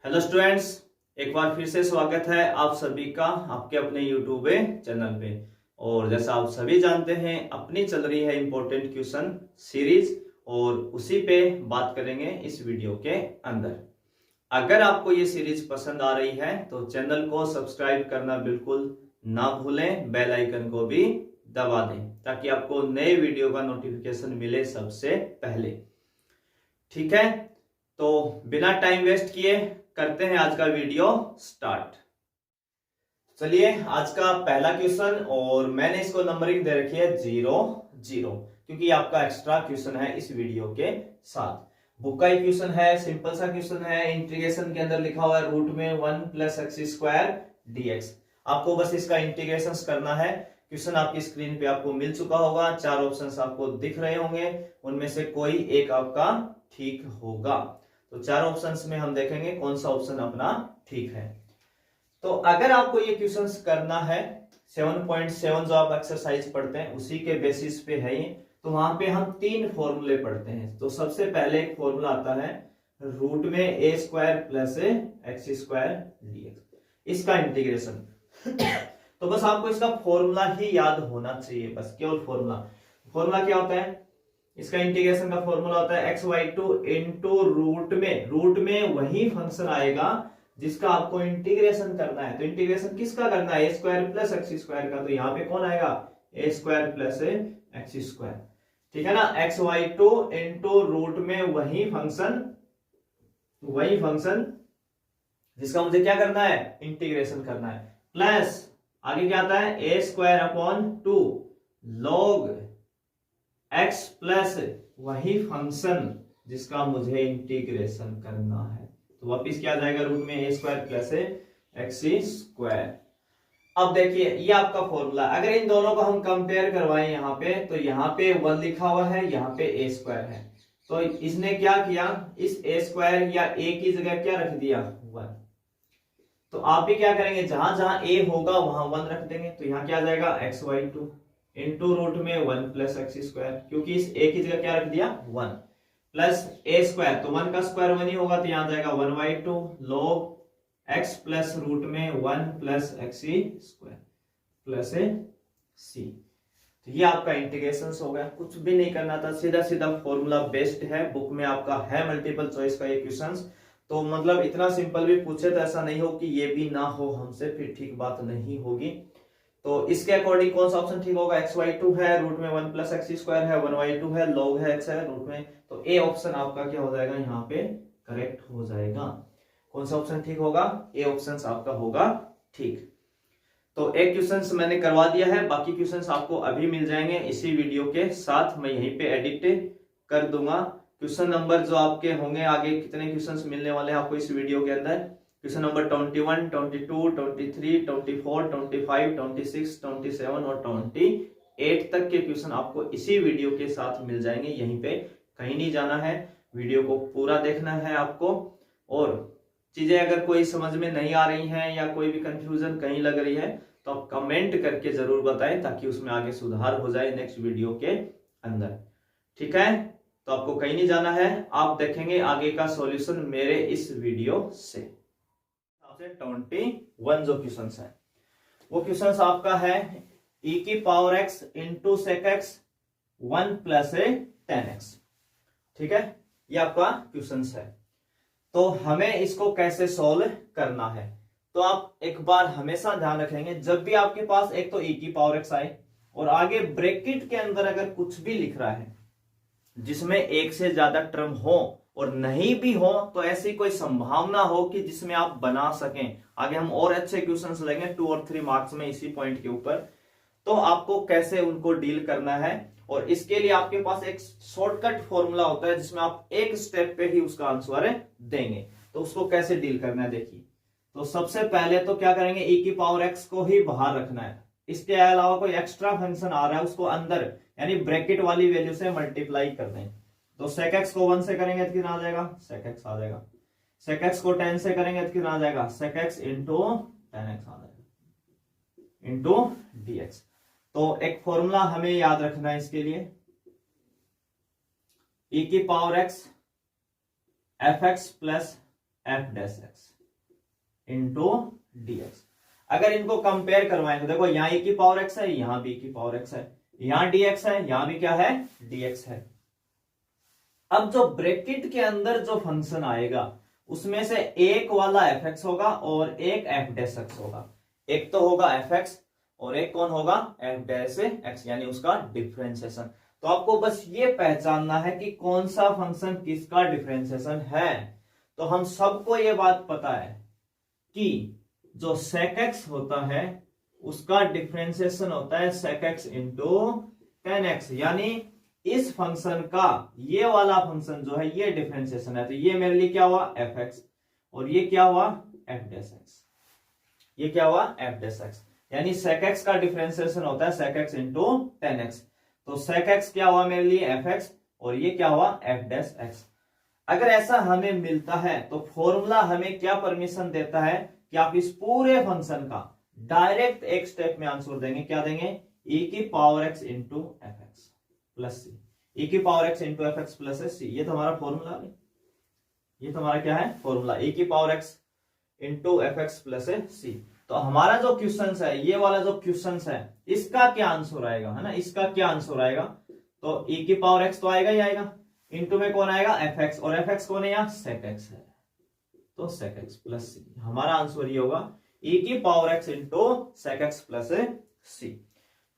Hello students, एक बार फिर से स्वागत है आप सभी का आपके अपने यूट्यूब चैनल पे। और जैसा आप सभी जानते हैं, अपनी चल रही है इंपॉर्टेंट क्वेश्चन सीरीज और उसी पे बात करेंगे इस वीडियो के अंदर। अगर आपको ये सीरीज पसंद आ रही है तो चैनल को सब्सक्राइब करना बिल्कुल ना भूलें, बेल आइकन को भी दबा दें ताकि आपको नए वीडियो का नोटिफिकेशन मिले सबसे पहले। ठीक है, तो बिना टाइम वेस्ट किए करते हैं आज का वीडियो स्टार्ट। चलिए, आज का पहला क्वेश्चन, और मैंने इसको नंबरिंग दे रखी है 0 0 क्योंकि आपका एक्स्ट्रा क्वेश्चन है इस वीडियो के साथ। बुक का ही क्वेश्चन है, सिंपल सा क्वेश्चन है। इंटीग्रेशन के अंदर लिखा हुआ है रूट में 1 प्लस एक्स स्क्वायर डीएक्स। आपको बस इसका इंटीग्रेशन करना है। क्वेश्चन आपकी स्क्रीन पे आपको मिल चुका होगा, 4 ऑप्शंस आपको दिख रहे होंगे, उनमें से कोई एक आपका ठीक होगा। तो 4 ऑप्शंस में हम देखेंगे कौन सा ऑप्शन अपना ठीक है। तो अगर आपको ये क्वेश्चंस करना है 7.7 जो आप एक्सरसाइज पढ़ते हैं उसी के बेसिस पे है ये, तो वहां पे हम 3 फॉर्मूले पढ़ते हैं। तो सबसे पहले एक फॉर्मूला आता है रूट में A square plus x square DX, इसका इंटीग्रेशन। तो बस आपको इसका फॉर्मूला ही याद होना चाहिए, बस केवल फॉर्मूला क्या होता है इसका? इंटीग्रेशन का फॉर्मूला होता है x by two into root में वही फंक्शन आएगा जिसका आपको इंटीग्रेशन करना है। तो इंटीग्रेशन किसका करना है? ए स्क्वायर प्लस एक्स स्क्वायर का। तो यहाँ पे कौन आएगा? A square plus x square. ठीक है ना, x by two into root में वही फंक्शन जिसका मुझे क्या करना है? इंटीग्रेशन करना है। प्लस आगे क्या आता है? ए square upon 2 log x plus वही फंक्शन जिसका मुझे इंटीग्रेशन करना है। तो वापिस क्या आ जाएगा? रूट में A square plus x square. अब देखिए ये आपका फॉर्मूला, अगर इन दोनों को हम कंपेयर करवाएं यहाँ पे, तो यहाँ पे 1 लिखा हुआ है, यहाँ पे ए स्क्वायर है। तो इसने क्या किया? इस ए स्क्वायर या ए की जगह क्या रख दिया? 1। तो आप भी क्या करेंगे? जहां जहां ए होगा वहां 1 रख देंगे। तो यहाँ क्या आ जाएगा? X by two into root में 1 प्लस एक्स स्क्वायर, क्योंकि इस ए की जगह क्या रख दिया? 1 प्लस ए स्क्वायर, तो 1 का स्क्वायर 1 ही होगा, तो यहां जाएगा 1 by 2 log x plus root में 1 प्लस एक्स स्क्वायर प्लस सी। तो ये आपका इंटीग्रेशन हो गया। कुछ भी नहीं करना था, सीधा सीधा फॉर्मूला बेस्ड है। बुक में आपका है मल्टीपल चॉइस का ये क्वेश्चन, तो मतलब इतना सिंपल भी पूछे तो ऐसा नहीं हो कि ये भी ना हो हमसे, फिर ठीक बात नहीं होगी। तो इसके अकॉर्डिंग कौन सा ऑप्शन ठीक होगा? एक्स वाई टू है, रूट में 1 प्लस एक्स स्क्वायर है, 1 वाई टू है, लॉग है एक्स है रूट में, तो ए ऑप्शन आपका क्या हो जाएगा? यहाँ पे करेक्ट हो जाएगा। कौन सा ऑप्शन ठीक होगा? ए ऑप्शन आपका होगा ठीक। तो एक क्वेश्चन मैंने करवा दिया है, बाकी क्वेश्चन आपको अभी मिल जाएंगे इसी वीडियो के साथ। मैं यहीं पे एडिट कर दूंगा। क्वेश्चन नंबर जो आपके होंगे आगे, कितने क्वेश्चन मिलने वाले हैं आपको इस वीडियो के अंदर, क्वेश्चन नंबर 21, 22, 23, 24, 25, 26, 27 और 28 तक के क्वेश्चन आपको इसी वीडियो के साथ मिल जाएंगे। यहीं पे कहीं नहीं जाना है, वीडियो को पूरा देखना है आपको। और चीजें अगर कोई समझ में नहीं आ रही हैं या कोई भी कंफ्यूजन कहीं लग रही है तो आप कमेंट करके जरूर बताएं ताकि उसमें आगे सुधार हो जाए नेक्स्ट वीडियो के अंदर। ठीक है, तो आपको कहीं नहीं जाना है, आप देखेंगे आगे का सॉल्यूशन मेरे इस वीडियो से। 21 जो क्वेश्चन है वो क्वेश्चन आपका है e की power x into sec x 1 plus 10x। ठीक है, ये आपका क्वेश्चन है। तो हमें इसको कैसे सॉल्व करना है, तो आप एक बार हमेशा ध्यान रखेंगे, जब भी आपके पास एक तो e की पावर x आए और आगे ब्रैकेट के अंदर अगर कुछ भी लिख रहा है जिसमें एक से ज्यादा टर्म हो और नहीं भी हो, तो ऐसी कोई संभावना हो कि जिसमें आप बना सकें। आगे हम और अच्छे क्वेश्चंस लेंगे 2 और 3 मार्क्स में इसी पॉइंट के ऊपर, तो आपको कैसे उनको डील करना है। और इसके लिए आपके पास एक शॉर्टकट फॉर्मूला होता है जिसमें आप एक स्टेप पे ही उसका आंसर देंगे। तो उसको कैसे डील करना है देखिए। तो सबसे पहले तो क्या करेंगे, e की पावर x को ही बाहर रखना है। इसके अलावा कोई एक्स्ट्रा फंक्शन आ रहा है उसको अंदर यानी ब्रैकेट वाली वैल्यू से मल्टीप्लाई कर दें। तो sec x को 1 से करेंगे तो कितना आ जाएगा? sec x आ जाएगा। sec x को 10 से करेंगे तो कितना आ जाएगा? sec x इंटू 10x आ जाएगा इंटू dx। तो एक फॉर्मूला हमें याद रखना है इसके लिए, e की power x fx plus f dash x। Into dx। अगर इनको कंपेयर करवाएं तो देखो यहाँ e की पावर x है, यहाँ b की पावर x है, यहाँ dx है, यहाँ भी क्या है dx है। अब जो ब्रैकेट के अंदर जो फंक्शन आएगा उसमें से एक वाला fx होगा और एक f डैश x होगा। एक तो होगा fx और एक कौन होगा f डैश x, यानी उसका डिफरेंशिएशन। तो आपको बस ये पहचानना है कि कौन सा फंक्शन किसका डिफरेंशिएशन है। तो हम सबको ये बात पता है कि जो sec x होता है उसका डिफरेंशिएशन होता है sec x into tan x, यानी इस फंक्शन का ये वाला फंक्शन जो है ये डिफरेंशिएशन है। तो ये मेरे लिए क्या हुआ fx और ये क्या हुआ f डैश x, ये क्या हुआ f डैश x, यानी sec x का डिफरेंशिएशन होता है sec x into tan x। तो sec x क्या हुआ मेरे लिए fx और ये क्या हुआ f डैश x। अगर ऐसा हमें मिलता है तो फॉर्मूला हमें क्या परमिशन देता है कि आप इस पूरे फंक्शन का डायरेक्ट एक स्टेप में आंसर देंगे। क्या देंगे e की power x into F X plus C, e की power x into F X plus C. ये तो हमारा फॉर्मूला है, ये तो हमारा क्या है फॉर्मूला, e की power x into F X plus सी। तो हमारा जो क्वेश्चन है ये वाला जो क्वेश्चन है इसका क्या आंसर आएगा, है ना, इसका क्या आंसर आएगा। तो e की पावर x तो आएगा ही आएगा, इंटू में कौन आएगा fx, और fx कौन है यहाँ sec x है, तो sec x प्लस सी। हमारा आंसर ये होगा e की power x into sec x plus C.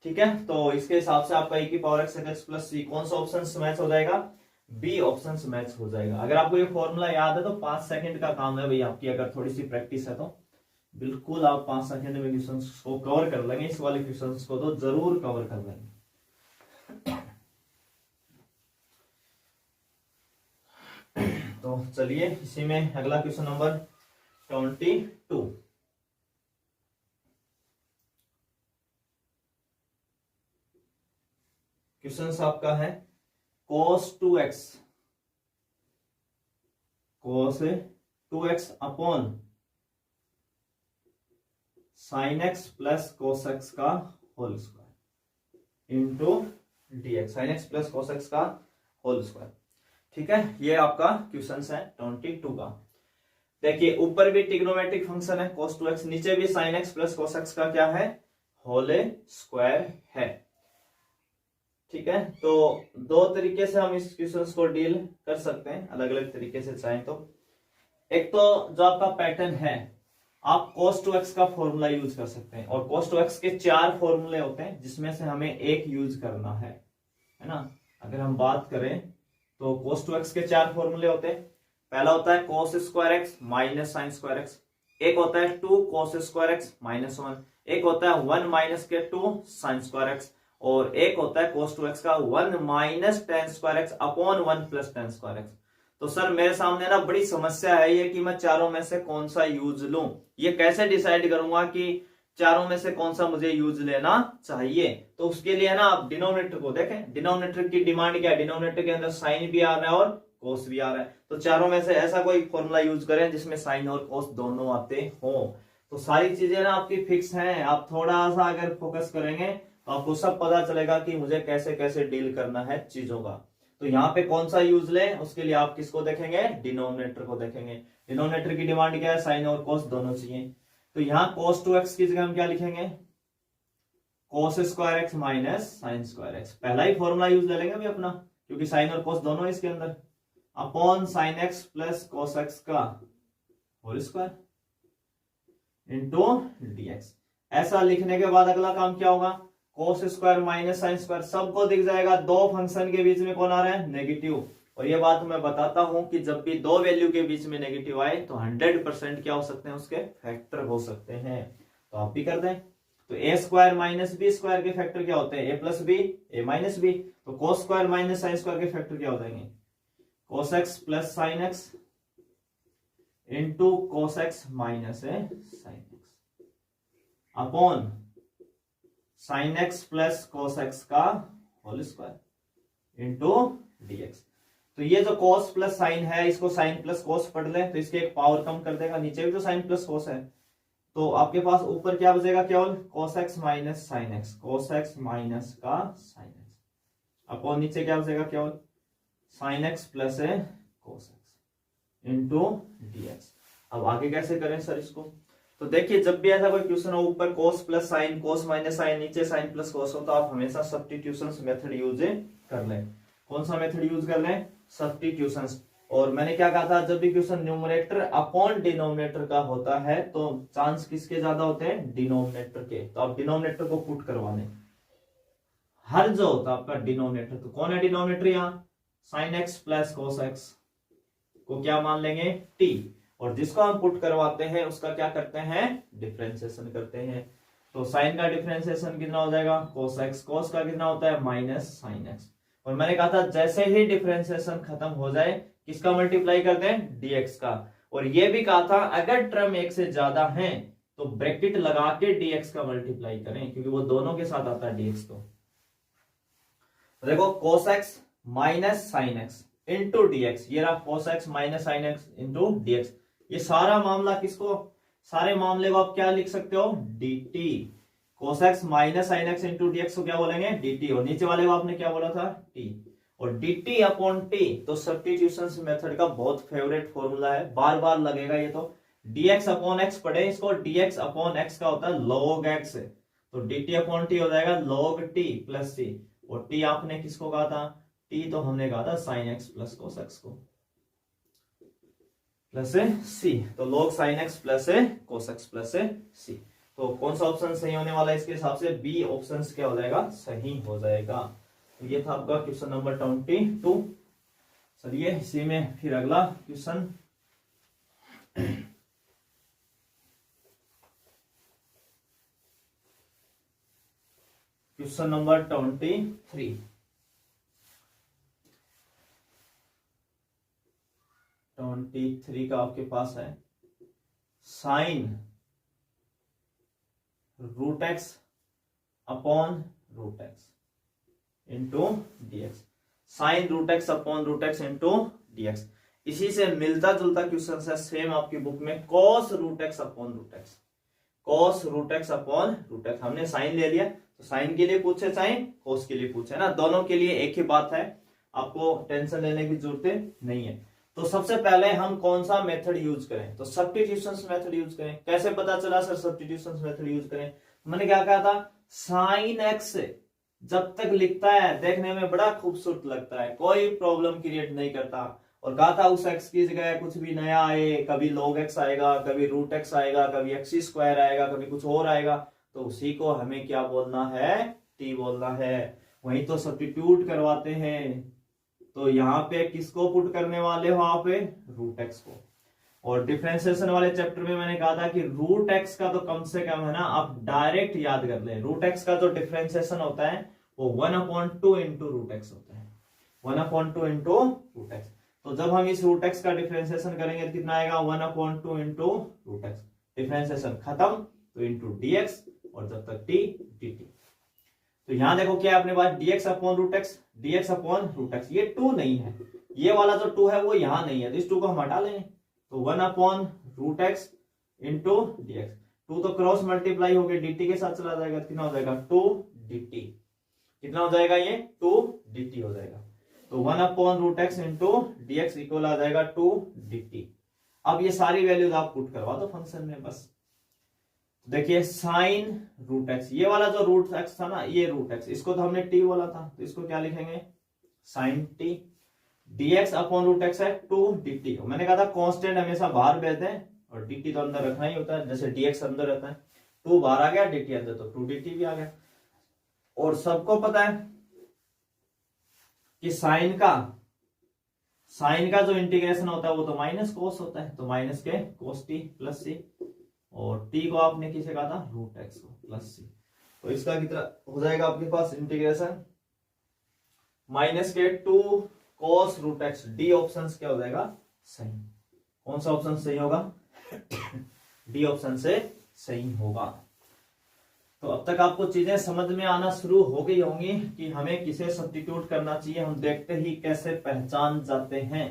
ठीक है, तो इसके हिसाब से आपका e की power x sec x plus C कौन सा ऑप्शन मैच हो जाएगा, बी ऑप्शन मैच हो जाएगा। अगर आपको ये फॉर्मूला याद है तो 5 सेकंड का काम है भाई आपकी, अगर थोड़ी सी प्रैक्टिस है तो बिल्कुल आप 5 सेकंड में क्वेश्चन को कवर कर लेंगे। इस वाले क्वेश्चन को तो जरूर कवर कर लेंगे। तो चलिए इसी में अगला क्वेश्चन नंबर 22। क्वेश्चन आपका है cos 2x upon sin x plus cos x का whole square into dx, sin x plus cos x का होल स्क्वायर। ठीक है, ये आपका क्वेश्चन है 22 का। देखिए ऊपर भी ट्रिग्नोमेट्रिक फंक्शन है cos 2x, नीचे भी sin x plus cos x का क्या है होल स्क्वायर है। ठीक है, तो दो तरीके से हम इस क्वेश्चन को डील कर सकते हैं, अलग अलग तरीके से चाहें तो। एक तो जो आपका पैटर्न है आप cos 2x का फॉर्मूला यूज कर सकते हैं, और cos 2x के 4 फॉर्मूले होते हैं जिसमें से हमें एक यूज करना है ना। अगर हम बात करें तो cos 2x के 4 फॉर्मूले होते हैं। पहला होता है cos square x minus sine square x, एक होता है 2 cos स्क्वायर x माइनस 1, एक होता है 1 माइनस के 2 साइन स्क्वायर x, और एक होता है cos 2x का 1 minus ten square x upon 1 plus ten square x। तो सर मेरे सामने ना बड़ी समस्या है ये कि मैं चारों में से कौन सा यूज लूं, ये कैसे डिसाइड करूंगा कि चारों में से कौन सा मुझे यूज लेना चाहिए। तो उसके लिए ना आप डिनोमिनेटर को देखें, डिनोमिनेटर की डिमांड क्या है, डिनोमिनेटर के अंदर साइन भी आ रहा है और कोस भी आ रहा है। तो चारों में से ऐसा कोई फॉर्मूला यूज करें जिसमें साइन और कोस दोनों आते हो। तो सारी चीजें ना आपकी फिक्स हैं, आप थोड़ा सा अगर फोकस करेंगे तो आपको सब पता चलेगा कि मुझे कैसे कैसे डील करना है चीजों का। तो यहाँ पे कौन सा यूज लें उसके लिए आप किसको देखेंगे, डिनोमिनेटर को देखेंगे। डिनोमिनेटर की डिमांड क्या है, साइन और कोस दोनों चाहिए। तो यहाँ cos 2x की जगह हम क्या लिखेंगे, cos square x minus sine square x। पहला ही फॉर्मूला यूज ले लेंगे भी अपना, क्योंकि साइन और कोस दोनों इसके अंदर, upon sine x plus cos x का होल स्क्वायर इंटू dx। ऐसा लिखने के बाद अगला काम क्या होगा, cos square minus sine square सबको दिख जाएगा, दो फंक्शन के बीच में कौन आ रहा है नेगेटिव। और ये बात मैं बताता हूं कि जब भी दो वैल्यू के बीच में नेगेटिव आए तो 100% क्या हो सकते हैं, उसके फैक्टर हो सकते हैं। तो आप भी कर दें। तो ए स्क्वायर माइनस बी स्क्वायर के फैक्टर क्या होते हैं, ए प्लस बी ए माइनस बी। तो cos square minus sine square के फैक्टर क्या हो जाएंगे, cos x plus sign x into cos x minus sine x upon sine x plus cos x का होल स्क्वायर इंटू डीएक्स। तो ये जो cos plus sign है इसको साइन प्लस कोस पढ़ ले तो इसके एक पावर कम कर देगा, नीचे भी तो साइन प्लस कोस है। तो आपके पास ऊपर क्या बचेगा केवल cos x minus sine x, cos x minus का साइन एक्स अपॉन नीचे क्या बचेगा केवल sine x plus cos x into dx. अब आगे कैसे करें सर इसको, तो देखिए जब भी ऐसा कोई क्वेश्चन हो, ऊपर cos plus sine, cos minus sine, नीचे साइन प्लस कोस हो, तो आप हमेशा सब्स्टिट्यूशन मेथड यूज कर लें। कौन सा मेथड यूज कर लें? सब्स्टिट्यूशन। और मैंने क्या कहा था, जब भी क्वेश्चन न्यूमरेटर अपॉन डिनोमिनेटर का होता है तो चांस किसके ज्यादा होते हैं? डिनोमिनेटर के। तो आप डिनोमिनेटर को पुट करवा लें। हर जो होता है आपका डिनोमिनेटर, तो कौन है डिनोमिनेटर? यहाँ sign x plus cos x को क्या मान लेंगे? टी। और जिसको हम पुट करवाते हैं उसका क्या करते हैं? डिफरेंशिएशन करते हैं। तो साइन का डिफरेंशिएशन कितना हो जाएगा? Cos x. कोस का कितना होता है? Minus sine x. और मैंने कहा था जैसे ही डिफरेंशिएशन खत्म हो जाए किसका मल्टीप्लाई करते हैं? डीएक्स का। और ये भी कहा था अगर टर्म एक से ज्यादा है तो ब्रैकेट लगा के डीएक्स का मल्टीप्लाई करें, क्योंकि वो दोनों के साथ आता है डीएक्स। तो देखो cos x minus sine x into dx, ये रहा cos x minus sine x into dx. ये सारा मामला किसको, सारे मामले को आप क्या लिख सकते हो? dt। cos x minus sine x into dx को क्या बोलेंगे? dt। और नीचे वाले को आपने क्या बोला था? t। और dt अपॉन t तो सब्स्टिट्यूशन मेथड का बहुत फेवरेट फॉर्मूला है, बार बार लगेगा ये। तो dx अपॉन x पढ़े इसको, dx अपॉन x का होता है log x, तो dt अपॉन t हो जाएगा log t प्लस c। और t आपने किसको कहा था? t तो हमने कहा था sign x plus cos x को, प्लस c। तो log sign x plus cos x plus c। तो कौन सा ऑप्शन सही होने वाला है इसके हिसाब से? बी ऑप्शन क्या हो जाएगा? सही हो जाएगा। तो ये था आपका क्वेश्चन नंबर 22। चलिए इसी में फिर अगला क्वेश्चन। Question number 23। 23 का आपके पास है sine root x upon root x into dx. Sine root x upon root x into dx. इसी से मिलता जुलता क्वेश्चन है सेम आपकी बुक में, cos root x upon root x. Cos root x upon root x, हमने sine ले लिया तो साइन के लिए पूछे चाहे कोस के लिए पूछे ना, दोनों के लिए एक ही बात है, आपको टेंशन लेने की जरूरत नहीं है। तो सबसे पहले हम कौन सा मेथड यूज करें? तो सब्स्टिट्यूशन मेथड यूज करें। कैसे पता चला सर सब्स्टिट्यूशन मेथड यूज करें? मैंने क्या कहा था? साइन एक्स जब तक लिखता है देखने में बड़ा खूबसूरत लगता है, कोई प्रॉब्लम क्रिएट नहीं करता। और कहा था उस एक्स की जगह कुछ भी नया आए, कभी log x आएगा, कभी रूट एक्स आएगा, कभी एक्स स्क्वायर आएगा, कभी कुछ और आएगा, तो उसी को हमें क्या बोलना है? t बोलना है। वहीं तो सब्स्टिट्यूट करवाते हैं, तो यहाँ पे किसको पुट करने वाले हो आप? रूट एक्स को। और डिफरेंशिएशन वाले चैप्टर में मैंने कहा था कि रूट एक्स का तो कम से कम है ना, आप डायरेक्ट याद कर लें। रूट एक्स का जो डिफरेंशिएशन होता है वो 1/2 इंटू रूट एक्स होता है, 1/2 इंटू रूट एक्स। तो जब हम इस रूट एक्स का डिफरेंशिएशन करेंगे तो कितना आएगा? 1/2 इंटू रूट एक्स। डिफरेंशिएशन खत्म तो इंटू डीएक्स, और जब तक टी dt। तो यहां देखो क्या है अपने पास? dx upon root x, dx upon root x. ये 2 नहीं है, ये वाला जो 2 है वो यहां नहीं है, तो इस 2 को हम हटा लेंगे। तो 1 upon root x into dx. 2 तो क्रॉस मल्टीप्लाई होकर dt के साथ चला जाएगा, कितना हो जाएगा? 2 dt। कितना हो जाएगा ये? 2 dt हो जाएगा। तो 1 upon root x into DX equal आ जाएगा 2 dt। अब ये सारी वैल्यूज आप पुट करवा दो फंक्शन में बस। देखिए साइन रूट एक्स, ये वाला जो रूट एक्स था ना, ये रूट एक्स, इसको तो हमने टी बोला था, तो इसको क्या लिखेंगे? Sine t. Dx upon root x है 2 dt। मैंने कहा था कांस्टेंट हमेशा बाहर भेज दें और dt तो अंदर रखना ही होता है, जैसे dx अंदर रहता है, 2 बाहर आ गया, dt अंदर, तो 2 dt भी आ गया। और सबको पता है कि साइन का जो इंटीग्रेशन होता है वो तो माइनस कोस होता है, तो माइनस के कोस टी प्लस सी। और t को आपने किसे कहा था? रूट एक्स को प्लस सी। तो इसका कितना हो जाएगा आपके पास इंटीग्रेशन? माइनस के 2 cos root x. D option क्या हो जाएगा? सही। कौन सा ऑप्शन सही होगा? डी ऑप्शन से सही होगा। तो अब तक आपको चीजें समझ में आना शुरू हो गई होंगी कि हमें किसे सब्स्टिट्यूट करना चाहिए। हम देखते ही कैसे पहचान जाते हैं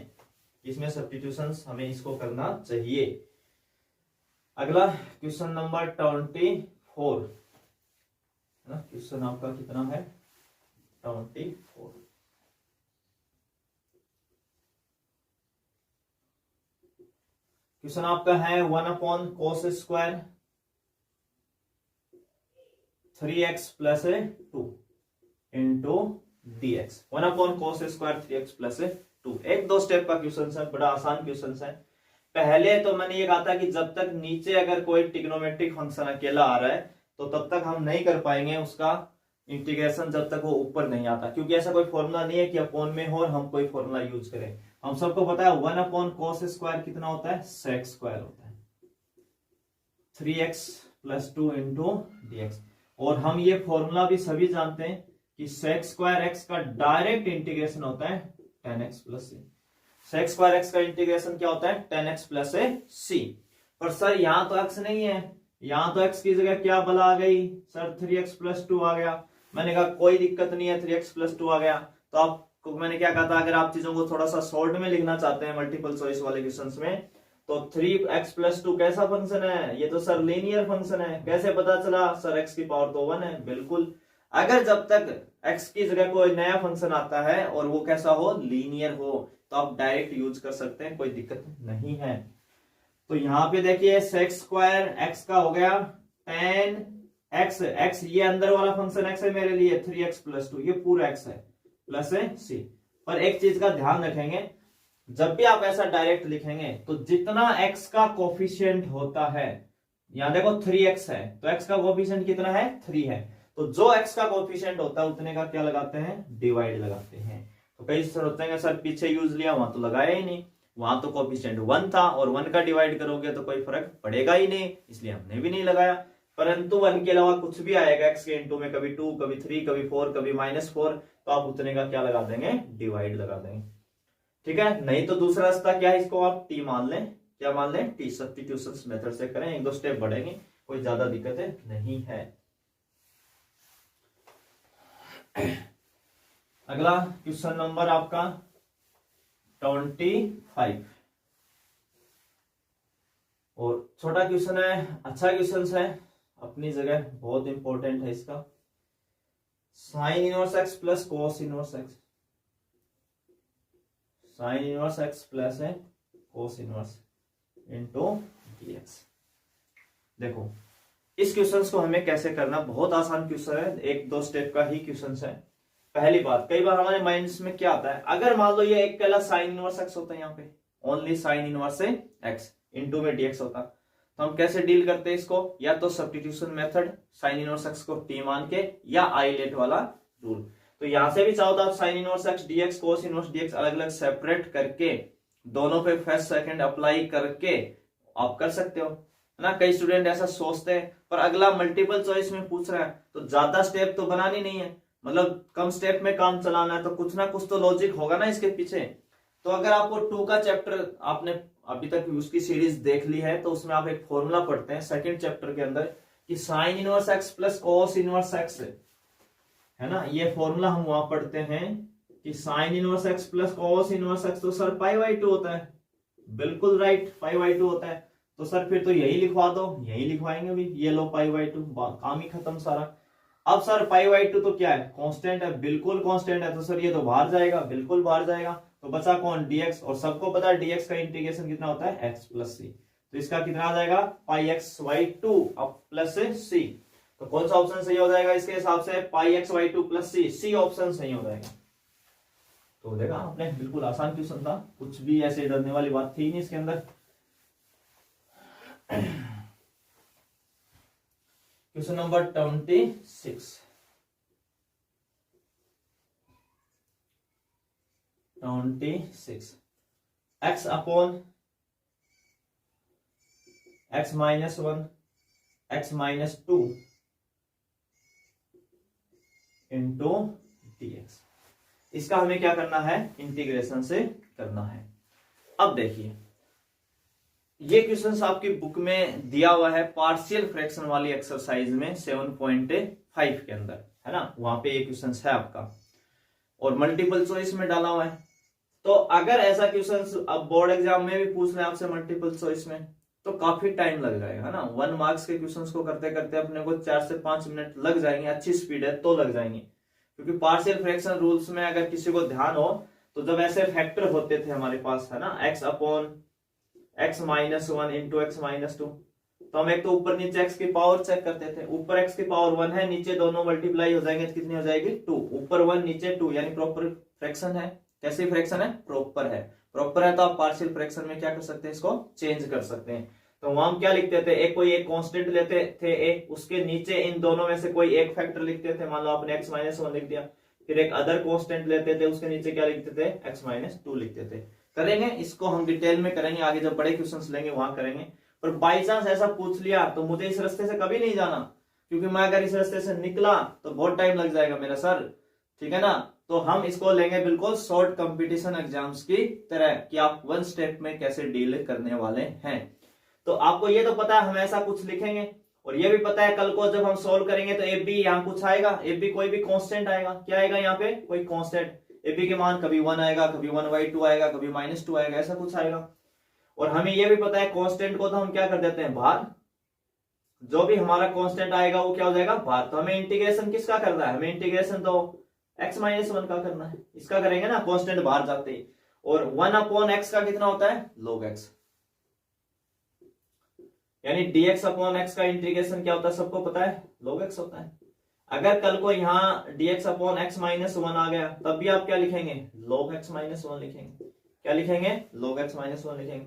इसमें सब्स्टिट्यूशन हमें इसको करना चाहिए। अगला क्वेश्चन नंबर 24 है ना। क्वेश्चन आपका कितना है? 24। क्वेश्चन आपका है 1 upon cos square 3x plus 2 into D x, 1 cos square 3x plus 2। एक दो स्टेप का क्वेश्चन है, बड़ा आसान क्वेश्चन है। पहले तो मैंने ये कहा था कि जब तक नीचे अगर कोई ट्रिग्नोमेट्रिक फंक्शन अकेला आ रहा है तो तब तक हम नहीं कर पाएंगे उसका इंटीग्रेशन, जब तक वो ऊपर नहीं आता, क्योंकि ऐसा कोई फॉर्मूला नहीं है कि अपोन में हो और हम कोई फॉर्मूला यूज करें। हम सबको पता है 1 cos स्क्वायर कितना होता है, sec स्क्वायर होता है, 3x प्लस 2 इंटू डी। और हम ये फॉर्मूला भी सभी जानते हैं कि sec स्क्वायर x का डायरेक्ट इंटीग्रेशन होता है 10x प्लस सी। sec स्क्वायर x का इंटीग्रेशन क्या होता है, 10x प्लस सी। पर सर यहां तो x नहीं है, यहां तो x की जगह क्या बला आ गई सर, 3x प्लस 2 आ गया। मैंने कहा कोई दिक्कत नहीं है, 3x प्लस 2 आ गया तो आपको मैंने क्या कहा था, अगर आप चीजों को थोड़ा सा शॉर्ट में लिखना चाहते हैं मल्टीपल चॉइस वाले क्वेश्चंस में, तो 3x प्लस 2 कैसा फंक्शन है, ये तो सर लीनियर फंक्शन है। कैसे पता चला सर, x की पावर तो 1 है। बिल्कुल, अगर जब तक x की जगह कोई नया फंक्शन आता है और वो कैसा हो, लीनियर हो, तो आप डायरेक्ट यूज कर सकते हैं, कोई दिक्कत नहीं है। तो यहाँ पे देखिए sec स्क्वायर x का हो गया 10x, x ये अंदर वाला फंक्शन x है मेरे लिए, 3x प्लस 2 ये पूरा x है, प्लस है c। पर एक चीज का ध्यान रखेंगे, जब भी आप ऐसा डायरेक्ट लिखेंगे तो जितना x का कोफिशिएंट होता है, यहां देखो 3x है तो x का कोफिशिएंट कितना है, 3 है, तो जो x का कोफिशिएंट होता है उतने का क्या लगाते हैं, डिवाइड लगाते हैं। तो कई सर होते हैं सर पीछे यूज लिया, वहां तो लगाया ही नहीं, वहां तो कोफिशिएंट 1 था और 1 का डिवाइड करोगे तो कोई फर्क पड़ेगा ही नहीं, इसलिए हमने भी नहीं लगाया। परंतु 1 के अलावा कुछ भी आएगा x के इनटू में, कभी 2 कभी 3 कभी 4 कभी -4, तो आप उतने का क्या लगा देंगे, डिवाइड लगा देंगे। ठीक है, नहीं तो दूसरा रास्ता क्या है, इसको आप t मान लें। क्या मान लें, t, सब्स्टिट्यूशन मेथड से करें, एक दो स्टेप बढ़ेंगे, कोई ज्यादा दिक्कत नहीं है। अगला क्वेश्चन नंबर आपका 25, और छोटा क्वेश्चन है, अच्छा क्वेश्चन है, अपनी जगह बहुत इंपॉर्टेंट है इसका। Sign inverse x plus cos inverse x, sign inverse x plus है कोस इनवर्स इंटू डीएक्स। देखो इस क्वेश्चन को हमें कैसे करना, बहुत आसान क्वेश्चन है, एक दो स्टेप का ही क्वेश्चन है। पहली बात, कई बार हमारे माइंड्स में क्या आता है, अगर मान लो ये एक पहला साइन इनवर्स एक्स होता है, यहाँ पे only sign inverse x into में डीएक्स होता, तो हम कैसे डील करते हैं इसको, या तो substitution method, sign inverse x को टी मान के, या आइलेट वाला रूल। तो यहां से भी चाहो तो आप sine inverse x dx, cos inverse dx अलग अलग सेपरेट करके दोनों पे फर्स्ट सेकंड अप्लाई करके आप कर सकते हो, है ना। कई स्टूडेंट ऐसा सोचते हैं, पर अगला मल्टीपल चॉइस में पूछ रहा है तो ज्यादा स्टेप तो बनानी नहीं है, मतलब कम स्टेप में काम चलाना है, तो कुछ ना कुछ तो लॉजिक होगा ना इसके पीछे। तो अगर आपको 2 का चैप्टर आपने अभी तक उसकी सीरीज देख ली है, तो उसमें आप एक फॉर्मूला पढ़ते हैं सेकंड चैप्टर के अंदर कि sign inverse x plus cos inverse x, है ना। ये फॉर्मूला हम वहां पढ़ते हैं कि sign inverse x plus cos inverse x, तो सर π/2 होता है, बिल्कुल राइट, π/2 होता है। तो सर फिर तो यही लिखवा दो, यही लिखवाएंगे भी, ये लो π/2, काम ही खत्म सारा। अब सर π/2 तो क्या है, कांस्टेंट है, बिल्कुल कांस्टेंट है, तो सर ये तो बाहर जाएगा, बिल्कुल बाहर जाएगा, तो बचा कौन, dx, और सबको पता है dx का इंटीग्रेशन कितना होता है, x प्लस सी, तो इसका कितना आ जाएगा πx/2 अब प्लस c। तो कौन सा ऑप्शन सही हो जाएगा इसके हिसाब से, πx/2 प्लस c ऑप्शन सही हो जाएगा। तो देखा आपने, बिल्कुल आसान क्वेश्चन था, कुछ भी ऐसे डरने वाली बात थी नहीं इसके अंदर। Question number 26, 26 x upon x minus 1 x minus 2 into dx, इसका हमें क्या करना है, इंटीग्रेशन से करना है। अब देखिए ये क्वेश्चंस आपकी बुक में दिया हुआ है पार्शियल फ्रैक्शन वाली एक्सरसाइज में 7.5 के अंदर, है ना, वहां पे ये क्वेश्चंस है आपका, और मल्टीपल चॉइस में डाला हुआ है। तो अगर ऐसा क्वेश्चन अब बोर्ड एग्जाम में भी पूछ रहे हैं आपसे मल्टीपल चॉइस में, तो काफी टाइम लग जाएगा, है ना। 1 मार्क्स के क्वेश्चंस को करते करते अपने को 4 से 5 मिनट लग जाएंगे, अच्छी स्पीड है तो लग जाएंगे, क्योंकि पार्शियल फ्रैक्शन रूल्स में अगर किसी को ध्यान हो तो जब ऐसे फैक्टर होते थे हमारे पास, है ना, x upon x minus 1 into x minus 2, तो हम एक तो ऊपर नीचे एक्स की पावर चेक करते थे, ऊपर एक्स की पावर 1 है, नीचे दोनों मल्टीप्लाई हो जाएंगे तो कितनी हो जाएगी 2, ऊपर 1 नीचे 2, यानी प्रॉपर फ्रैक्शन है। कैसी फ्रैक्शन है? प्रॉपर है। प्रॉपर है तो आप पार्शियल फ्रैक्शन में क्या कर सकते हैं, इसको चेंज कर सकते हैं। तो वहां हम क्या लिखते थे, एक कोई एक कांस्टेंट लेते थे, एक उसके नीचे इन दोनों में से कोई एक फैक्टर लिखते थे, मान लो आपने x माइनस 1 लिख दिया, फिर एक अदर कांस्टेंट लेते थे, उसके नीचे क्या लिखते थे, x माइनस 2 लिखते थे। करेंगे इसको हम डिटेल में करेंगे आगे, जब बड़े क्वेश्चंस लेंगे वहां करेंगे। पर बाई चांस ऐसा पूछ लिया तो मुझे इस रास्ते से कभी नहीं जाना, क्योंकि मैं अगर इस रास्ते से निकला तो बहुत टाइम लग जाएगा मेरा सर, ठीक है ना। तो हम इसको लेंगे बिल्कुल शॉर्ट कंपटीशन एग्जाम्स की तरह कि आप वन स्टेप में कैसे डील करने वाले हैं। तो आपको ये तो पता है हम ऐसा कुछ लिखेंगे, और ये भी पता है कल को जब हम सॉल्व करेंगे तो एफ बी यहाँ कुछ आएगा, एफ बी कोई भी कांस्टेंट आएगा, क्या आएगा यहाँ पे, कोई कांस्टेंट। एफ बी के मान कभी 1 आएगा, कभी 1/2 आएगा, कभी -2 आएगा, ऐसा कुछ आएगा। और हमें ये भी पता है कांस्टेंट को तो हम क्या कर देते हैं बाहर, जो भी हमारा कांस्टेंट आएगा वो क्या हो जाएगा बाहर। तो हमें इंटीग्रेशन किसका करना है, हमें इंटीग्रेशन तो x माइनस 1 का करना है, इसका करेंगे ना कांस्टेंट बाहर जाते ही। और 1/x का कितना होता है, log x, यानी dx/x का इंटीग्रेशन क्या होता है सबको पता है, log x होता है। अगर कल को यहाँ dx/x माइनस 1 आ गया तब भी आप क्या लिखेंगे, log x माइनस 1 लिखेंगे। क्या लिखेंगे, log x माइनस 1 लिखेंगे।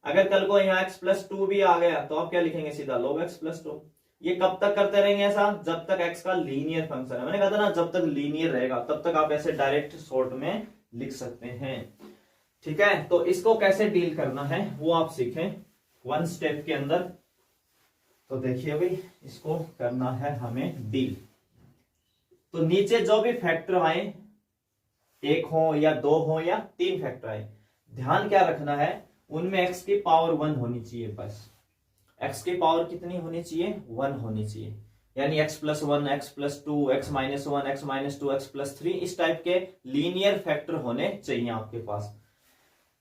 अगर कल को यहाँ x प्लस 2 भी आ गया तो आप क्या लिखेंगे, सीधा log x प्लस 2। ये कब तक करते रहेंगे ऐसा, जब तक x का लीनियर फंक्शन है। मैंने कहा था ना जब तक लीनियर रहेगा तब तक आप ऐसे डायरेक्ट शॉर्ट में लिख सकते हैं, ठीक है। तो इसको कैसे डील करना है वो आप सीखें वन स्टेप के अंदर। तो देखिए भाई इसको करना है हमें डील। तो नीचे जो भी फैक्टर आए, 1 हो या 2 हो या 3 फैक्टर आए, ध्यान क्या रखना है, उनमें x की पावर 1 होनी चाहिए बस। x की पावर कितनी होनी चाहिए, 1 होनी चाहिए। यानी x plus 1, x plus 2, x minus 1, x minus 2, x plus 3, इस टाइप के लीनियर फैक्टर होने चाहिए आपके पास।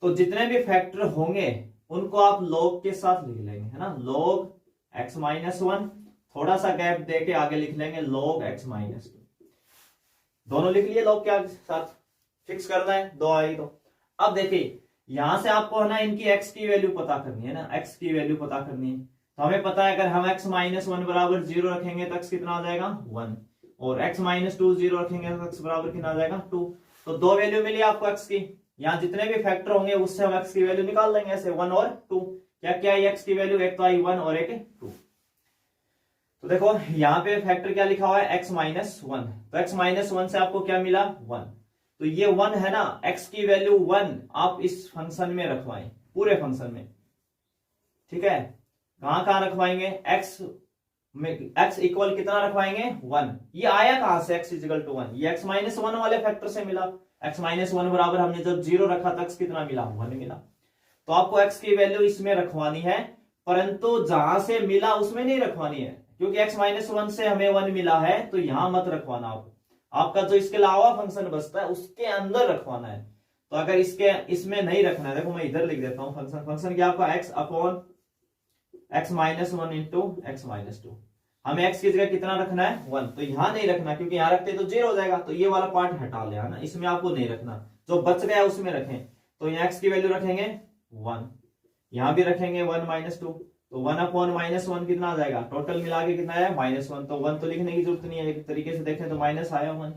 तो जितने भी फैक्टर होंगे उनको आप log के साथ लिख लेंगे, है ना, log x माइनस 1, थोड़ा सा गैप देके आगे लिख लेंगे log x माइनस 2। दोनों लिख लिए log के साथ, फिक्स करना है, 2 आई तो। अब देखिए यहां से आपको है ना इनकी x की वैल्यू पता करनी है ना, x की वैल्यू पता करनी है। तो हमें पता है अगर हम x माइनस 1 बराबर 0 रखेंगे तो x कितना आ जाएगा 1, और x माइनस 2 0 रखेंगे तो x बराबर कितना आ जाएगा 2। तो 2 वैल्यू मिली आपको x की। यहाँ जितने भी फैक्टर होंगे उससे हम x की वैल्यू निकाल लेंगे ऐसे, 1 और 2। क्या क्या है x की वैल्यू, एक तो आई 1 और एक 2। तो देखो यहाँ पे फैक्टर क्या लिखा हुआ है, x माइनस 1। तो x माइनस 1 से आपको क्या मिला 1। तो ये 1 है ना, x की वैल्यू 1 आप इस फंक्शन में रखवाएं, पूरे फंक्शन में, ठीक है। कहां कहां रखवाएंगे, x में x इक्वल कितना रखवाएंगे 1। ये आया कहां से, x इक्वल टू 1, ये x माइनस 1 वाले फैक्टर से मिला। x माइनस 1 बराबर हमने जब 0 रखा था x कितना मिला 1 मिला। तो आपको x की वैल्यू इसमें रखवानी है, परंतु जहां से मिला उसमें नहीं रखवानी है, क्योंकि x माइनस 1 से हमें 1 मिला है तो यहां मत रखवाना। आपका जो इसके अलावा फंक्शन बचता है उसके अंदर रखवाना है। तो अगर इसमें नहीं रखना है, देखो मैं इधर लिख देता हूं फंक्शन क्या आपका x upon x minus 1 into x minus 2। हमें x की जगह कितना रखना है 1, तो यहां नहीं रखना क्योंकि यहां रखते तो 0 हो जाएगा। तो ये वाला पार्ट हटा लिया ना, इसमें आपको नहीं रखना, जो बच गया उसमें रखें। तो यहाँ x की वैल्यू रखेंगे 1, यहां भी रखेंगे 1 माइनस 2। तो 1 अपॉन माइनस 1 कितना आ जाएगा, टोटल मिला के कितना आया -1। तो 1 तो लिखने की जरूरत नहीं है, एक तरीके से देखें तो माइनस आया 1,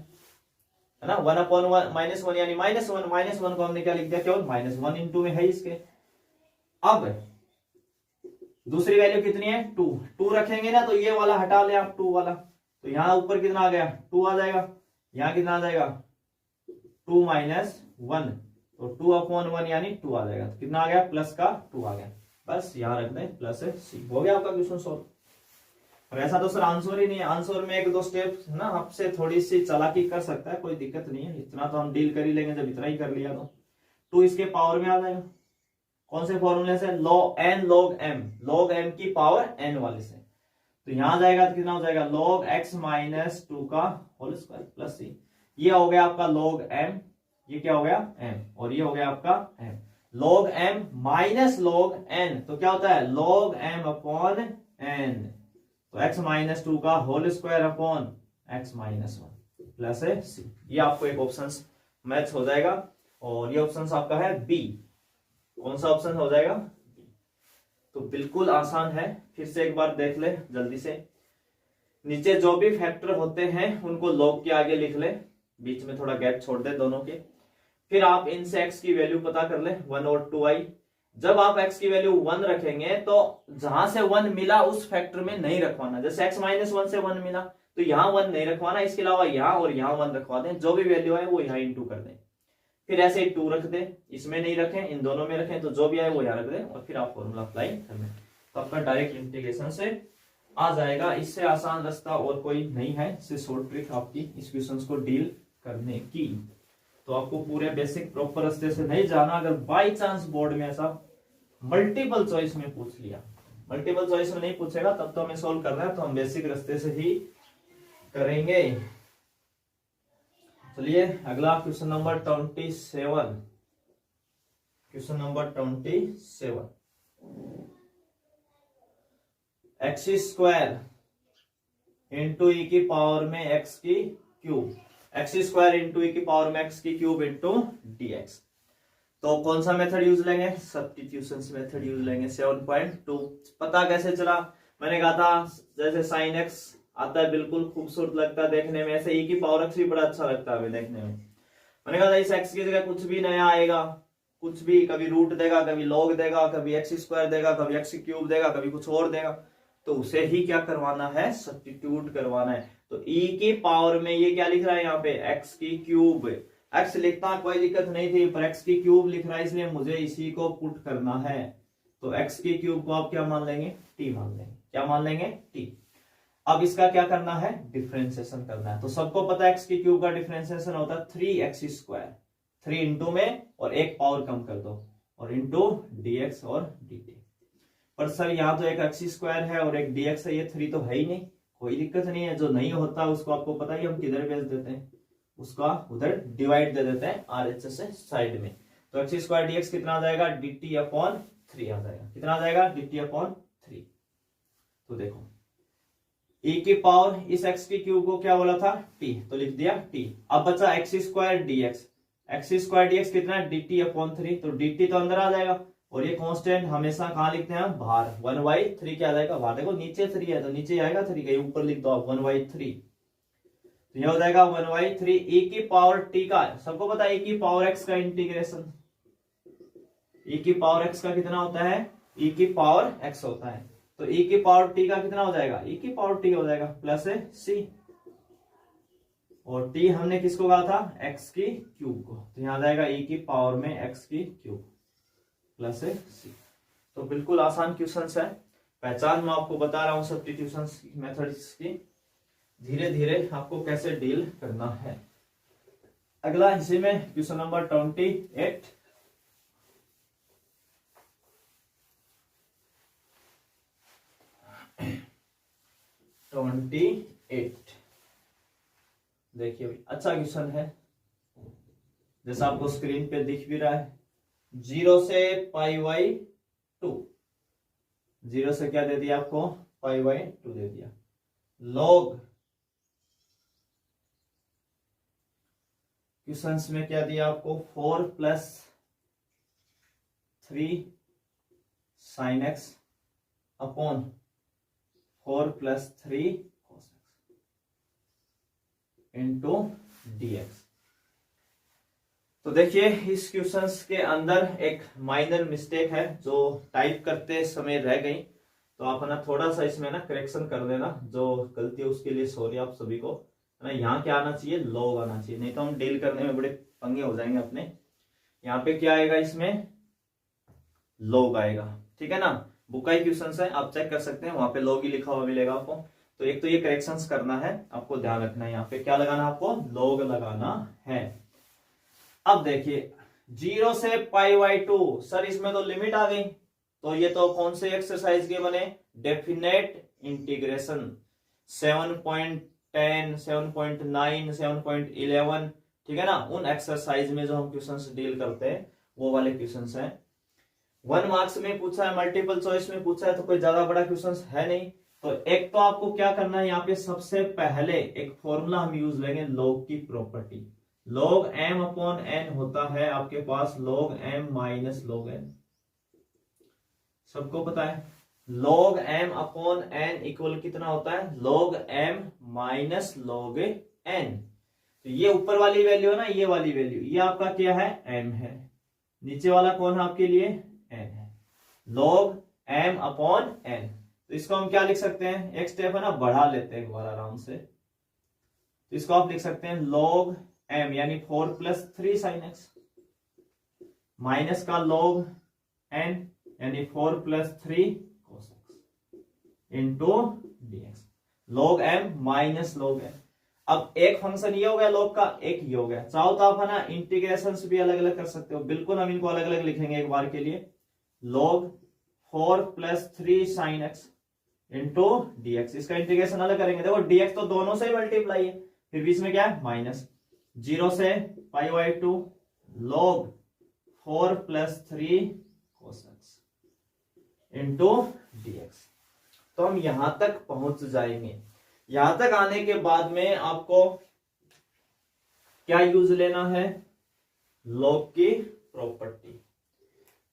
है ना। 1 अपॉन माइनस 1 यानी -1, -1 को हमने क्या लिख दिया, केवल -1 इंटू में है इसके। अब दूसरी वैल्यू कितनी है 2, 2 रखेंगे ना तो ये वाला हटा ले आप 2 वाला, तो यहां ऊपर कितना आ गया 2 आ जाएगा, यहां कितना आ जाएगा 2 माइनस 1, तो 2 अपॉन 1 यानी 2 आ जाएगा। तो कितना आ गया, प्लस का 2 आ गया। बस यहां रख दें प्लस सी, हो गया आपका क्वेश्चन सॉल्व। और ऐसा तो सर आंसर ही नहीं है, आंसर में 1-2 स्टेप ना आपसे थोड़ी सी चालाकी कर सकता है, कोई दिक्कत नहीं है, इतना तो हम डील कर ही लेंगे। जब इतना ही कर लिया तो 2 इसके पावर में आ जाएगा, कौन से फॉर्मूले से, log m की पावर n वाले से। तो यहां जाएगा तो कितना हो जाएगा log x माइनस 2 का होल स्क्वायर प्लस सी। ये हो गया आपका log m, ये क्या हो गया m, और ये हो गया आपका m। log m minus log n तो क्या होता है log m अपॉन n। तो x माइनस 2 का whole square upon x minus 1 plus C. ये आपको एक ऑप्शन मैच हो जाएगा, और ये ऑप्शन आपका है बी। कौन सा ऑप्शन हो जाएगा, तो बिल्कुल आसान है, फिर से एक बार देख ले जल्दी से। नीचे जो भी फैक्टर होते हैं उनको लॉग के आगे लिख ले, बीच में थोड़ा गैप छोड़ दे दोनों के। फिर आप इनसे x की वैल्यू पता कर ले 1 और 2i। जब आप x की वैल्यू 1 रखेंगे तो जहां से 1 मिला उस फैक्टर में नहीं रखवाना। जैसे x माइनस 1 से 1 मिला तो यहाँ 1 नहीं रखवाना, इसके अलावा यहाँ और यहाँ 1 रखवा दें, जो भी वैल्यू है वो यहाँ इंटू कर दें। फिर ऐसे ही 2 रख दे, इसमें नहीं रखें, इन दोनों में रखें, तो जो भी आए वो यहाँ रख दे और फिर आप फॉर्मूला अप्लाई कर लें, तो आपका डायरेक्ट इंटीग्रेशन से आ जाएगा। इससे आसान रास्ता और कोई नहीं है, इससे शॉर्ट ट्रिक आपकी इस क्वेश्चन को डील करने की। तो आपको पूरे बेसिक प्रॉपर रास्ते से नहीं जाना। अगर बाय चांस बोर्ड में ऐसा मल्टीपल चॉइस में पूछ लिया, मल्टीपल चॉइस में नहीं पूछेगा तब तो हमें सोल्व करना है, तो हम बेसिक रास्ते से ही करेंगे। चलिए अगला question number 27। Question number 27, X square into E की पावर में एक्स की cube, X square into E की पावर में एक्स की क्यूब इंटू dx। तो कौन सा मेथड यूज लेंगे? सब्स्टिट्यूशन मेथड यूज लेंगे। 7.2 पता कैसे चला? मैंने कहा था जैसे साइन एक्स आता है बिल्कुल खूबसूरत लगता है देखने में, ऐसे ई की पावर एक्स भी बड़ा अच्छा लगता है हमें देखने में। मैंने कहा था इस एक्स की जगह कुछ भी नया आएगा, कुछ भी, कभी रूट देगा, कभी लॉग देगा, कभी एक्स स्क्वायर देगा, कभी एक्स क्यूब देगा, कभी कुछ और देगा, तो उसे ही क्या करवाना है? सब्स्टिट्यूट करवाना है। तो ई की पावर में ये क्या लिख रहा है यहाँ पे? एक्स की क्यूब। एक्स लिखता कोई दिक्कत नहीं थी, पर एक्स की क्यूब लिख रहा है इसलिए मुझे इसी को पुट करना है। तो एक्स की क्यूब को आप क्या मान लेंगे? टी मान लेंगे। क्या मान लेंगे? टी। अब इसका क्या करना है? डिफरेंशिएशन करना है। तो सबको पता है एक्स की क्यूब का डिफरेंशिएशन होता है 3x स्क्वायर, 3 इंटू में और एक पावर कम कर दो और इंटू dx और dt। पर सर यहाँ तो एक एक्स स्क्वायर है और एक dx है, ये 3 तो है ही नहीं। कोई दिक्कत नहीं है, जो नहीं होता उसको आपको पता ही हम किधर भेज देते हैं, उसका उधर डिवाइड दे देते हैं RHS से साइड में। तो एक्स स्क्वायर dx कितना आ जाएगा? dt अपॉन 3 आ जाएगा। कितना आ जाएगा? dt upon 3। तो देखो e की पावर इस x की क्यूब को क्या बोला था? t, तो लिख दिया t। अब बचा x square dx, x square dx कितना? dt upon 3। तो dt तो अंदर आ जाएगा और ये कांस्टेंट हमेशा कहाँ लिखते हैं हम? बाहर। 1/3 क्या आ जाएगा? बाहर। देखो नीचे 3 है तो नीचे आएगा 3, कहीं ऊपर लिख दो आप 1/3। तो यह हो जाएगा 1/3 e की पावर t का, सबको पता है e की पावर x का इंटीग्रेशन, e की पावर x का कितना होता है? e की पावर x होता है। तो e की पावर t का कितना हो जाएगा? e की पावर t हो जाएगा प्लस c, और t हमने किसको कहा था? x की क्यूब को। तो यहां आ जाएगा e की पावर में x की क्यूब प्लस c। तो बिल्कुल आसान क्वेश्चंस है, पहचान मैं आपको बता रहा हूं सब्स्टिट्यूशन मेथड्स की, धीरे धीरे आपको कैसे डील करना है। अगला इसी में क्वेश्चन नंबर 28, देखिए अच्छा क्वेश्चन है, जैसा आपको स्क्रीन पे दिख भी रहा है। 0 से π/2, 0 से क्या दे दिया आपको? π/2 दे दिया। लॉग क्वेश्चंस में क्या दिया आपको? 4 + 3 sin x upon 4 + 3 cos x into dx। तो देखिए इस क्वेश्चंस के अंदर एक माइनर मिस्टेक है जो टाइप करते समय रह गई, तो आप ना थोड़ा सा इसमें ना करेक्शन कर देना, जो गलती है उसके लिए सॉरी आप सभी को। है ना, यहाँ क्या आना चाहिए? लॉग आना चाहिए, नहीं तो हम डील करने में बड़े पंगे हो जाएंगे अपने। यहाँ पे क्या आएगा? इसमें लॉग आएगा, ठीक है ना। बुकाई क्वेश्चंस है, आप चेक कर सकते हैं, वहां पे लॉग ही लिखा हुआ मिलेगा आपको। तो एक तो ये करेक्शंस करना है, आपको ध्यान रखना है, यहाँ पे क्या लगाना है आपको? लॉग लगाना है। अब देखिए 0 से π/2, सर इसमें तो लिमिट आ गई, तो ये तो कौन से एक्सरसाइज के बने? डेफिनेट इंटीग्रेशन 7.10, 7.9, 7.11, ठीक है ना। उन एक्सरसाइज में जो हम क्वेश्चंस डील करते हैं वो वाले क्वेश्चंस हैं। 1 मार्क्स में पूछा है, मल्टीपल चॉइस में पूछा है, तो कोई ज्यादा बड़ा क्वेश्चन है नहीं। तो एक तो आपको क्या करना है, यहाँ पे सबसे पहले एक फॉर्मूला हम यूज लेंगे, लॉग की property. log m upon n होता है आपके पास log m minus log n। सबको पता है log m upon n equal कितना होता है, log m minus log n। तो ये ऊपर वाली वैल्यू है ना, ये वाली वैल्यू, ये आपका क्या है, m है। नीचे वाला कौन है आपके लिए, n है। log m अपॉन n, तो इसको हम क्या लिख सकते हैं, एक स्टेप है ना बढ़ा लेते हैं एक बार आराम से। तो इसको आप लिख सकते हैं log m यानी 4 + 3 sin x माइनस का log n यानी 4 + 3 cos x into dx। log m minus log n। अब एक फंक्शन ये हो गया log का, एक ये हो गया। चाहो तो आप है ना इंटीग्रेशन भी अलग अलग कर सकते हो, बिल्कुल हम इनको अलग अलग लिखेंगे एक बार के लिए। log 4 + 3 sin x into dx, इसका इंटीग्रेशन अलग करेंगे। देखो dx तो दोनों से ही मल्टीप्लाई है, फिर बीच में क्या है माइनस, 0 से π/2 log 4 + 3 cos x into dx। तो हम यहां तक पहुंच जाएंगे। यहां तक आने के बाद में आपको क्या यूज लेना है, log की प्रॉपर्टी।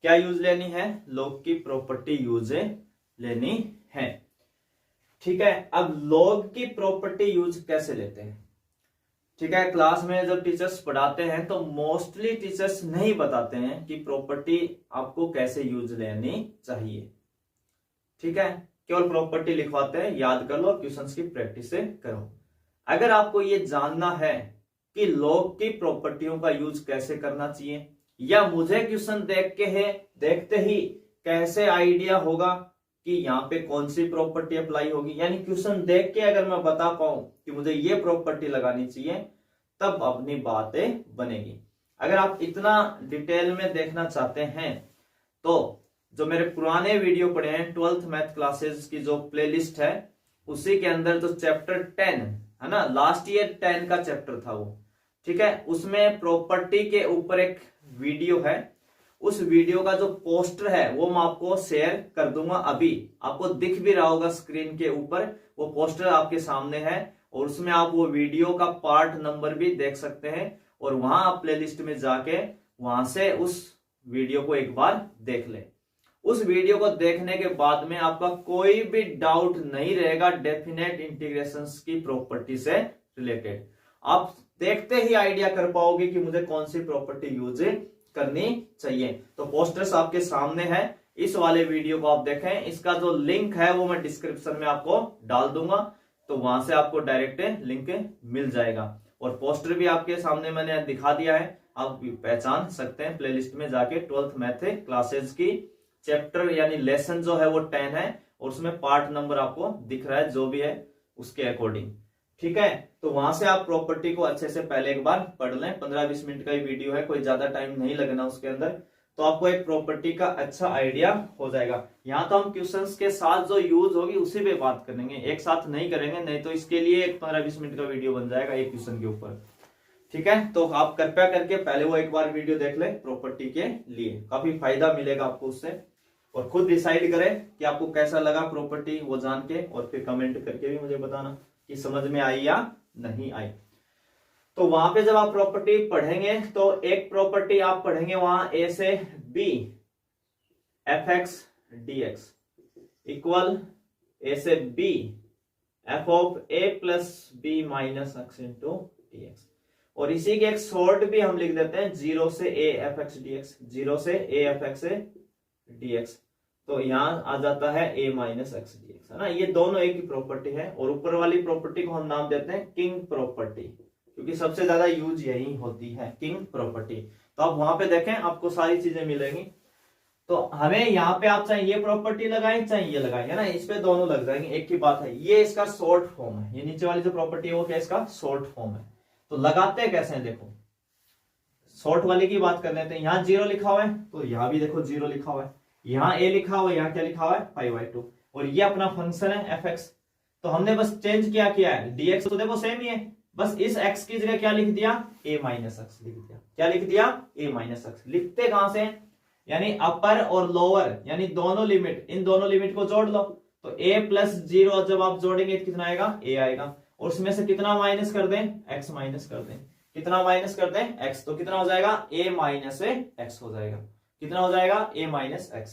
क्या यूज लेनी है, log की प्रॉपर्टी यूज लेनी है। ठीक है, अब log की प्रॉपर्टी यूज कैसे लेते हैं। ठीक है, क्लास में जब टीचर्स पढ़ाते हैं तो मोस्टली टीचर्स नहीं बताते हैं कि प्रॉपर्टी आपको कैसे यूज लेनी चाहिए। ठीक है, केवल प्रॉपर्टी लिखवाते हैं, याद कर लो, क्वेश्चंस की प्रैक्टिस से करो। अगर आपको ये जानना है कि log की प्रॉपर्टियों का यूज कैसे करना चाहिए, या मुझे क्वेश्चन देखते ही कैसे आइडिया होगा कि यहाँ पे कौन सी प्रॉपर्टी अप्लाई होगी, यानी क्वेश्चन देख के अगर मैं बता पाऊं कि मुझे ये प्रॉपर्टी लगानी चाहिए, तब अपनी बातें बनेगी। अगर आप इतना डिटेल में देखना चाहते हैं तो जो मेरे पुराने वीडियो पड़े हैं 12th मैथ क्लासेस की जो प्लेलिस्ट है, उसी के अंदर जो चैप्टर 10 है ना, लास्ट ईयर 10 का चैप्टर था वो। ठीक है, उसमें प्रॉपर्टी के ऊपर एक वीडियो है, उस वीडियो का जो पोस्टर है वो मैं आपको शेयर कर दूंगा। अभी आपको दिख भी रहा होगा स्क्रीन के ऊपर, वो पोस्टर आपके सामने है, और उसमें आप वो वीडियो का पार्ट नंबर भी देख सकते हैं, और वहां आप प्लेलिस्ट में जाके वहां से उस वीडियो को एक बार देख ले। उस वीडियो को देखने के बाद में आपका कोई भी डाउट नहीं रहेगा डेफिनेट इंटीग्रेशंस की प्रॉपर्टी से रिलेटेड। आप देखते ही आइडिया कर पाओगे कि मुझे कौन सी प्रॉपर्टी यूज करनी चाहिए। तो पोस्टर्स आपके सामने है, इस वाले वीडियो को आप देखें, इसका जो लिंक है वो मैं डिस्क्रिप्शन में आपको डाल दूंगा, तो वहां से आपको डायरेक्ट लिंक मिल जाएगा। और पोस्टर भी आपके सामने मैंने दिखा दिया है, आप पहचान सकते हैं प्लेलिस्ट में जाके। 12th मैथ क्लासेस की चैप्टर यानी लेसन जो है वो 10 है, और उसमें पार्ट नंबर आपको दिख रहा है जो भी है उसके अकॉर्डिंग। ठीक है, तो वहां से आप प्रॉपर्टी को अच्छे से पहले एक बार पढ़ लें। 15-20 मिनट का ही वीडियो है, कोई ज्यादा टाइम नहीं लगना उसके अंदर, तो आपको एक प्रॉपर्टी का अच्छा आइडिया हो जाएगा। यहाँ तो हम क्वेश्चंस के साथ जो यूज होगी उसी पे बात करेंगे, एक साथ नहीं करेंगे, नहीं तो इसके लिए एक 15-20 मिनट का वीडियो बन जाएगा एक क्वेश्चन के ऊपर। ठीक है, तो आप कृपया करके पहले वो एक बार वीडियो देख ले प्रॉपर्टी के लिए, काफी फायदा मिलेगा आपको उससे। और खुद डिसाइड करें कि आपको कैसा लगा प्रॉपर्टी वो जान के, और फिर कमेंट करके भी मुझे बताना कि समझ में आई या नहीं आई। तो वहां पे जब आप प्रॉपर्टी पढ़ेंगे तो एक प्रॉपर्टी आप पढ़ेंगे वहां ए से b fx dx equal a से b f of a plus b minus x into dx। और इसी के एक शॉर्ट भी हम लिख देते हैं 0 से a fx dx, 0 से a fx dx, तो यहां आ जाता है a माइनस एक्स dx, है ना। ये दोनों एक ही प्रॉपर्टी है, और ऊपर वाली प्रॉपर्टी को हम नाम देते हैं किंग प्रॉपर्टी, क्योंकि सबसे ज्यादा यूज यही होती है किंग प्रॉपर्टी। तो आप वहां पे देखें, आपको सारी चीजें मिलेंगी। तो हमें यहाँ पे आप चाहे ये प्रॉपर्टी लगाएं चाहे ये लगाएं, है ना, इस पे दोनों लग जाएंगे, एक ही बात है। ये इसका शॉर्ट फॉर्म है, ये नीचे वाली जो प्रॉपर्टी है वो क्या इसका शॉर्ट फॉर्म है। तो लगाते कैसे हैं, देखो शॉर्ट वाली की बात कर लेते हैं। यहाँ 0 लिखा हुआ है, तो यहाँ भी देखो 0 लिखा हुआ है, यहाँ a लिखा हुआ है, यहाँ क्या लिखा हुआ है π/2, और ये अपना फंक्शन है fx। तो हमने बस चेंज क्या किया है, dx तो देखो सेम ही है, बस इस x की जगह क्या लिख दिया, a माइनस एक्स लिख दिया। क्या लिख दिया, a माइनस एक्स। लिखते कहां से, यानी अपर और लोअर, यानी दोनों लिमिट, इन दोनों लिमिट को जोड़ लो। तो a प्लस 0 जब आप जोड़ेंगे तो कितना आएगा, a आएगा, और उसमें से कितना माइनस कर दें, x माइनस कर दें। कितना माइनस कर दें, x, तो कितना हो जाएगा, a माइनस x हो जाएगा। कितना हो जाएगा, a माइनस एक्स।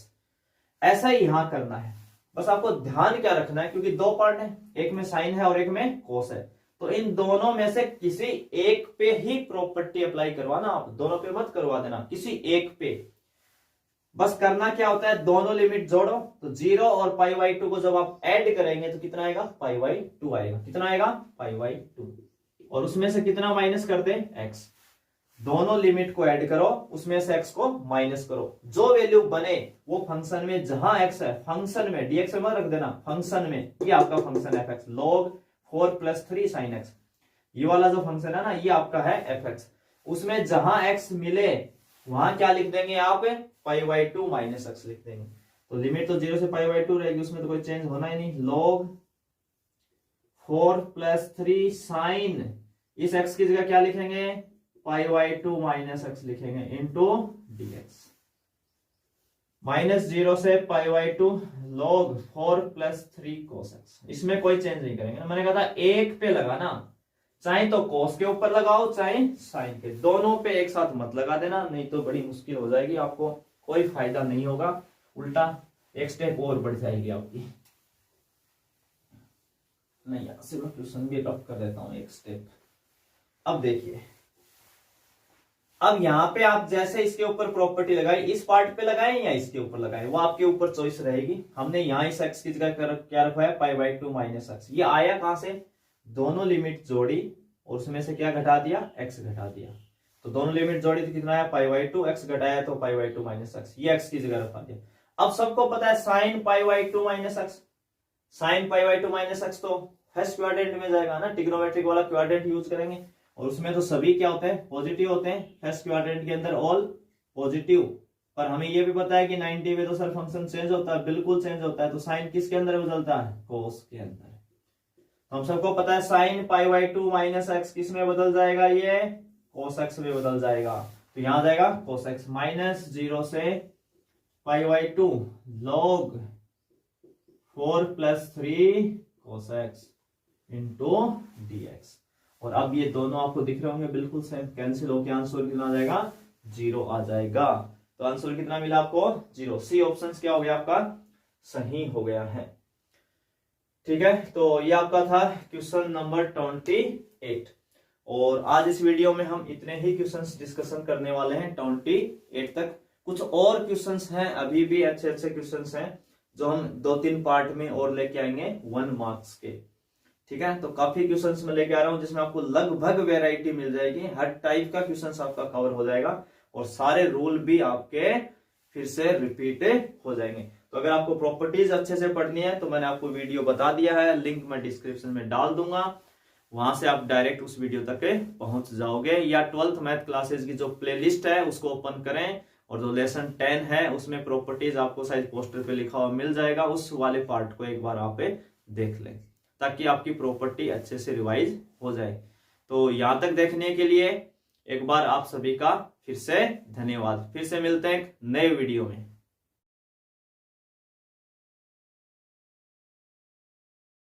ऐसा ही यहां करना है। बस आपको ध्यान क्या रखना है, क्योंकि दो पार्ट है, एक में साइन है और एक में कोस है, तो इन दोनों में से किसी एक पे ही प्रॉपर्टी अप्लाई करवाना, आप दोनों पे मत करवा देना, किसी एक पे। बस करना क्या होता है, दोनों लिमिट जोड़ो, तो 0 और π/2 को जब आप ऐड करेंगे तो कितना आएगा, π/2 आएगा। कितना आएगा, π/2, और उसमें से कितना माइनस कर दे, x। दोनों लिमिट को ऐड करो, उसमें से x को माइनस करो, जो वैल्यू बने वो फंक्शन में, जहां x है फंक्शन में dx में रख देना, फंक्शन में ये आपका फंक्शन है fx, log 4 + 3 sin x, ये वाला जो फंक्शन है ना ये आपका है fx। उसमें जहां x मिले वहां क्या लिख देंगे आप, π/2 माइनस x लिख देंगे। तो लिमिट तो 0 से π/2 रहेगी, उसमें तो कोई चेंज होना ही नहीं। log 4 + 3 sin, इस x की जगह क्या लिखेंगे, π/2 माइनस x लिखेंगे, इंटू dx। -0 से π/2 log 4 + 3 cos x, इसमें कोई चेंज नहीं करेंगे ना। मैंने कहा था एक पे लगाना, चाहे तो cos के ऊपर लगाओ चाहे sin के, दोनों पे एक साथ मत लगा देना, नहीं तो बड़ी मुश्किल हो जाएगी, आपको कोई फायदा नहीं होगा, उल्टा एक स्टेप और बढ़ जाएगी आपकी। नहीं यार, सिर्फ क्वेश्चन भी टफ कर देता हूं एक स्टेप। अब देखिए, अब यहां पे आप जैसे इसके ऊपर प्रॉपर्टी लगाई, इस पार्ट पे लगाए या इसके ऊपर लगाए, वो आपके ऊपर चॉइस रहेगी। हमने यहां इस x की जगह क्या रखा है, π/2 माइनस x। ये आया कहां से, दोनों लिमिट जोड़ी और उसमें से क्या घटा दिया, x घटा दिया। तो दोनों लिमिट जोड़ी तो कितना आया, π/2, x घटाया तो π/2 माइनस x, ये x की जगह रखा दिया। अब सबको पता है sin π/2 minus x, sin π/2 minus x तो फर्स्ट क्वाड्रेंट में जाएगा ना, ट्रिग्नोमेट्रिक वाला क्वाड्रेंट यूज करेंगे, और उसमें तो सभी क्या होते हैं, पॉजिटिव होते हैं, फर्स्ट क्वाड्रेंट के अंदर ऑल पॉजिटिव। पर हमें यह भी पता है कि 90 में तो सर फंक्शन चेंज होता है, बिल्कुल चेंज होता है, तो साइन किसके अंदर बदलता है, कोस के अंदर। हम सबको पता है साइन π/2 माइनस x किस में बदल जाएगा, ये कोस x में बदल जाएगा, तो यहां जाएगा कोस x। -0 से π/2 log 4 + 3 cos x into dx। और अब ये दोनों आपको दिख रहे होंगे बिल्कुल सेम, कैंसिल होकर आंसर कितना आ जाएगा, 0 आ जाएगा। तो आंसर कितना मिला आपको, 0। सी ऑप्शन क्या हो गया आपका, सही हो गया है। ठीक है, तो ये आपका था क्वेश्चन नंबर 28। और आज इस वीडियो में हम इतने ही क्वेश्चंस डिस्कशन करने वाले हैं 28 तक। कुछ और क्वेश्चंस हैं, अभी भी अच्छे अच्छे क्वेश्चंस हैं जो हम 2-3 पार्ट में और लेके आएंगे 1 मार्क्स के। ठीक है, तो काफी क्वेश्चंस मैं लेके आ रहा हूं जिसमें आपको लगभग वैरायटी मिल जाएगी, हर टाइप का क्वेश्चंस आपका कवर हो जाएगा, और सारे रूल भी आपके फिर से रिपीट हो जाएंगे। तो अगर आपको प्रॉपर्टीज अच्छे से पढ़नी है तो मैंने आपको वीडियो बता दिया है, लिंक मैं डिस्क्रिप्शन में डाल दूंगा, वहां से आप डायरेक्ट उस वीडियो तक पहुंच जाओगे। या 12th मैथ क्लासेस की जो प्लेलिस्ट है उसको ओपन करें, और जो लेसन 10 है उसमें प्रॉपर्टीज आपको शायद पोस्टर पे लिखा हुआ मिल जाएगा, उस वाले पार्ट को एक बार आप देख लें ताकि आपकी प्रॉपर्टी अच्छे से रिवाइज हो जाए। तो यहां तक देखने के लिए एक बार आप सभी का फिर से धन्यवाद। फिर से मिलते हैं एक नए वीडियो में।